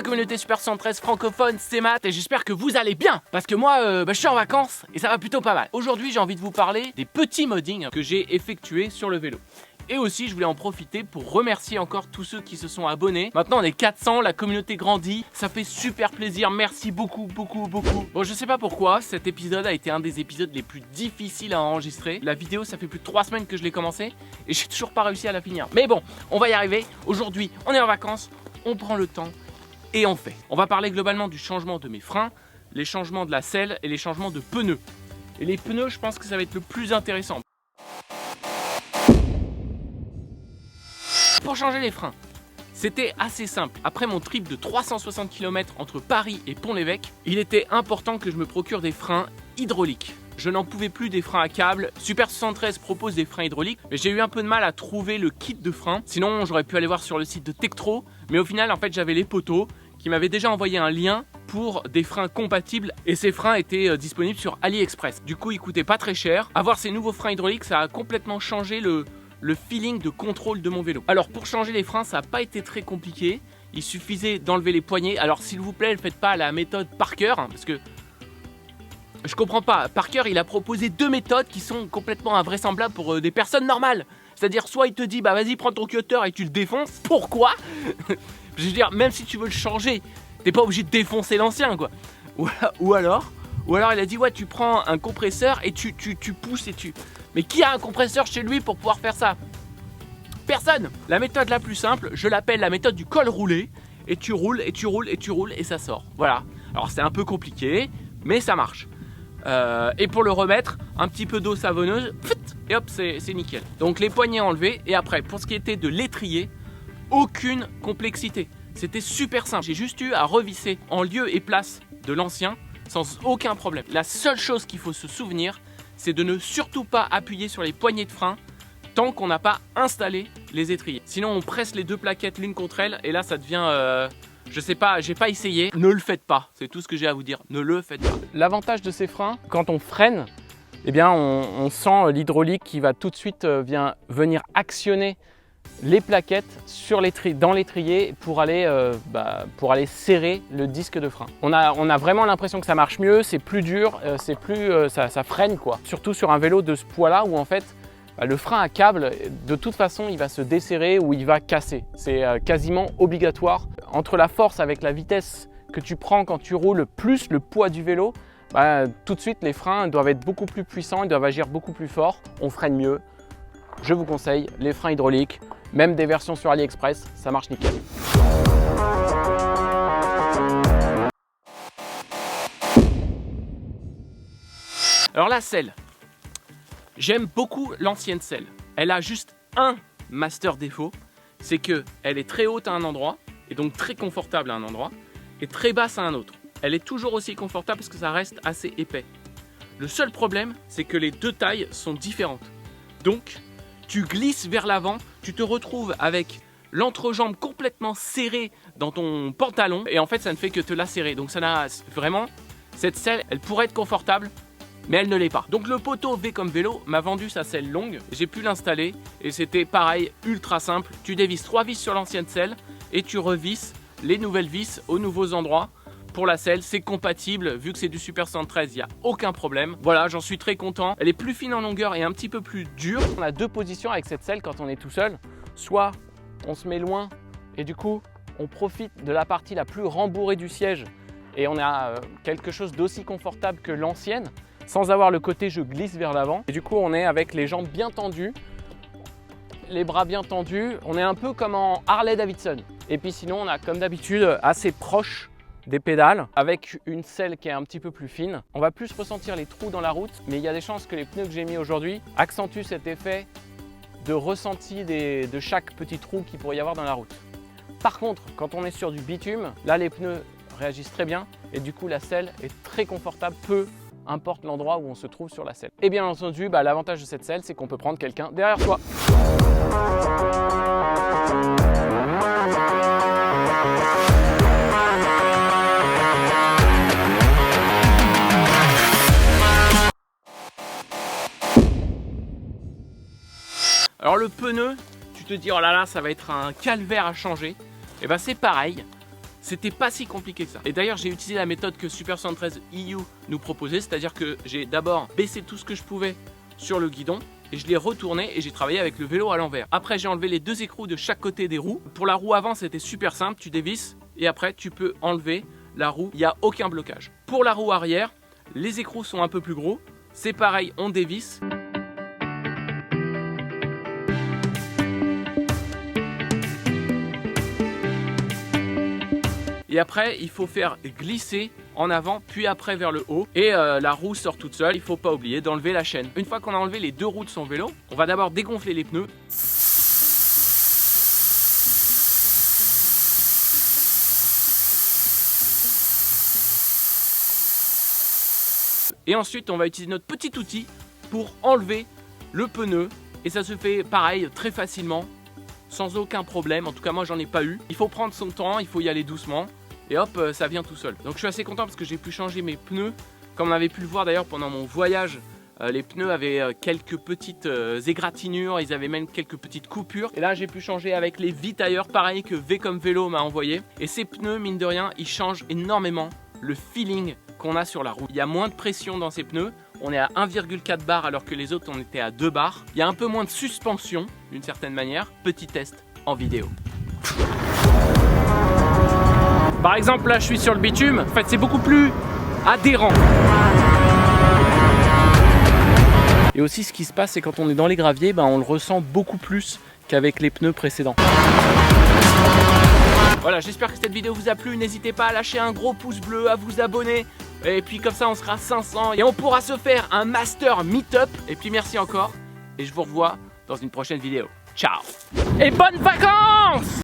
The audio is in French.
communauté Super 113 francophone, c'est Matt et j'espère que vous allez bien. Parce que moi, je suis en vacances et ça va plutôt pas mal. Aujourd'hui, j'ai envie de vous parler des petits moddings que j'ai effectués sur le vélo. Et aussi, je voulais en profiter pour remercier encore tous ceux qui se sont abonnés. Maintenant, on est 400, la communauté grandit. Ça fait super plaisir. Merci beaucoup. Bon, je sais pas pourquoi, cet épisode a été un des épisodes les plus difficiles à enregistrer. La vidéo, ça fait plus de 3 semaines que je l'ai commencé et j'ai toujours pas réussi à la finir. Mais bon, on va y arriver. Aujourd'hui, on est en vacances, on prend le temps et on fait. On va parler globalement du changement de mes freins, les changements de la selle et les changements de pneus. Et les pneus, je pense que ça va être le plus intéressant. Pour changer les freins, c'était assez simple. Après mon trip de 360 km entre Paris et Pont-l'Évêque, il était important que je me procure des freins hydrauliques. Je n'en pouvais plus des freins à câble. Super 73 propose des freins hydrauliques, mais j'ai eu un peu de mal à trouver le kit de freins. Sinon, j'aurais pu aller voir sur le site de Tektro, mais au final, en fait, j'avais les poteaux qui m'avaient déjà envoyé un lien pour des freins compatibles et ces freins étaient disponibles sur AliExpress. Du coup, ils coûtaient pas très cher. Avoir ces nouveaux freins hydrauliques, ça a complètement changé le feeling de contrôle de mon vélo. Alors pour changer les freins, ça n'a pas été très compliqué. Il suffisait d'enlever les poignées. Alors s'il vous plaît, ne faites pas la méthode Parker, parce que je comprends pas. Parker, il a proposé 2 méthodes qui sont complètement invraisemblables pour des personnes normales. C'est-à-dire soit il te dit bah vas-y prends ton cutter et tu le défonces. Pourquoi? Je veux dire, même si tu veux le changer, t'es pas obligé de défoncer l'ancien quoi. Ou alors il a dit ouais tu prends un compresseur et tu pousses et tu... Mais qui a un compresseur chez lui pour pouvoir faire ça? Personne. La méthode la plus simple, je l'appelle la méthode du col roulé. Et tu roules, et tu roules, et tu roules, et ça sort. Voilà. Alors c'est un peu compliqué, mais ça marche. Et pour le remettre, un petit peu d'eau savonneuse, et hop, c'est nickel. Donc les poignées enlevées, et après, pour ce qui était de l'étrier, aucune complexité. C'était super simple. J'ai juste eu à revisser en lieu et place de l'ancien, sans aucun problème. La seule chose qu'il faut se souvenir, c'est de ne surtout pas appuyer sur les poignées de frein tant qu'on n'a pas installé les étriers. Sinon on presse les deux plaquettes l'une contre elle et là ça devient, je sais pas, j'ai pas essayé. Ne le faites pas, c'est tout ce que j'ai à vous dire, ne le faites pas. L'avantage de ces freins, quand on freine, eh bien on sent l'hydraulique qui va tout de suite venir actionner les plaquettes dans l'étrier pour aller serrer le disque de frein. On a vraiment l'impression que ça marche mieux, c'est plus dur, ça freine quoi. Surtout sur un vélo de ce poids-là où en fait le frein à câble, de toute façon il va se desserrer ou il va casser. C'est quasiment obligatoire. Entre la force avec la vitesse que tu prends quand tu roules plus le poids du vélo, tout de suite les freins doivent être beaucoup plus puissants, ils doivent agir beaucoup plus fort, on freine mieux. Je vous conseille les freins hydrauliques. Même des versions sur AliExpress, ça marche nickel. Alors la selle, j'aime beaucoup l'ancienne selle. Elle a juste un master défaut, c'est qu'elle est très haute à un endroit, et donc très confortable à un endroit, et très basse à un autre. Elle est toujours aussi confortable parce que ça reste assez épais. Le seul problème, c'est que les deux tailles sont différentes. Donc, tu glisses vers l'avant, tu te retrouves avec l'entrejambe complètement serrée dans ton pantalon et en fait ça ne fait que te lacérer. Donc ça n'a vraiment, cette selle elle pourrait être confortable mais elle ne l'est pas. Donc le poteau V comme vélo m'a vendu sa selle longue, j'ai pu l'installer et c'était pareil, ultra simple. Tu dévisses 3 vis sur l'ancienne selle et tu revisses les nouvelles vis aux nouveaux endroits. Pour la selle, c'est compatible, vu que c'est du Super 113, il n'y a aucun problème. Voilà, j'en suis très content. Elle est plus fine en longueur et un petit peu plus dure. On a 2 positions avec cette selle quand on est tout seul. Soit on se met loin et du coup, on profite de la partie la plus rembourrée du siège et on a quelque chose d'aussi confortable que l'ancienne, sans avoir le côté je glisse vers l'avant. Et du coup, on est avec les jambes bien tendues, les bras bien tendus. On est un peu comme en Harley Davidson. Et puis sinon, on a comme d'habitude assez proche des pédales avec une selle qui est un petit peu plus fine. On va plus ressentir les trous dans la route, mais il y a des chances que les pneus que j'ai mis aujourd'hui accentuent cet effet de ressenti de chaque petit trou qu'il pourrait y avoir dans la route. Par contre, quand on est sur du bitume, là les pneus réagissent très bien et du coup la selle est très confortable, peu importe l'endroit où on se trouve sur la selle. Et bien entendu, l'avantage de cette selle, c'est qu'on peut prendre quelqu'un derrière soi. Alors le pneu, tu te dis oh là là ça va être un calvaire à changer. Et c'est pareil, C'était pas si compliqué que ça. Et d'ailleurs, j'ai utilisé la méthode que Super 73 EU nous proposait, c'est-à-dire que j'ai d'abord baissé tout ce que je pouvais sur le guidon et je l'ai retourné et j'ai travaillé avec le vélo à l'envers. Après, j'ai enlevé les 2 écrous de chaque côté des roues. Pour la roue avant, c'était super simple, tu dévisses et après tu peux enlever la roue, il n'y a aucun blocage. Pour la roue arrière, les écrous sont un peu plus gros, c'est pareil, on dévisse. Et après, il faut faire glisser en avant, puis après vers le haut. Et la roue sort toute seule. Il ne faut pas oublier d'enlever la chaîne. Une fois qu'on a enlevé les 2 roues de son vélo, on va d'abord dégonfler les pneus. Et ensuite, on va utiliser notre petit outil pour enlever le pneu. Et ça se fait pareil, très facilement, sans aucun problème. En tout cas, moi, j'en ai pas eu. Il faut prendre son temps, il faut y aller doucement. Et hop, ça vient tout seul. Donc je suis assez content parce que j'ai pu changer mes pneus. Comme on avait pu le voir d'ailleurs pendant mon voyage, les pneus avaient quelques petites égratignures, ils avaient même quelques petites coupures. Et là j'ai pu changer avec les V-Tire, pareil que V comme vélo m'a envoyé. Et ces pneus, mine de rien, ils changent énormément le feeling qu'on a sur la route. Il y a moins de pression dans ces pneus. On est à 1,4 bar alors que les autres on était à 2 bars. Il y a un peu moins de suspension d'une certaine manière. Petit test en vidéo. Par exemple, là, je suis sur le bitume. En fait, c'est beaucoup plus adhérent. Et aussi, ce qui se passe, c'est quand on est dans les graviers, on le ressent beaucoup plus qu'avec les pneus précédents. Voilà, j'espère que cette vidéo vous a plu. N'hésitez pas à lâcher un gros pouce bleu, à vous abonner. Et puis comme ça, on sera 500 et on pourra se faire un master meet-up. Et puis merci encore. Et je vous revois dans une prochaine vidéo. Ciao. Et bonnes vacances!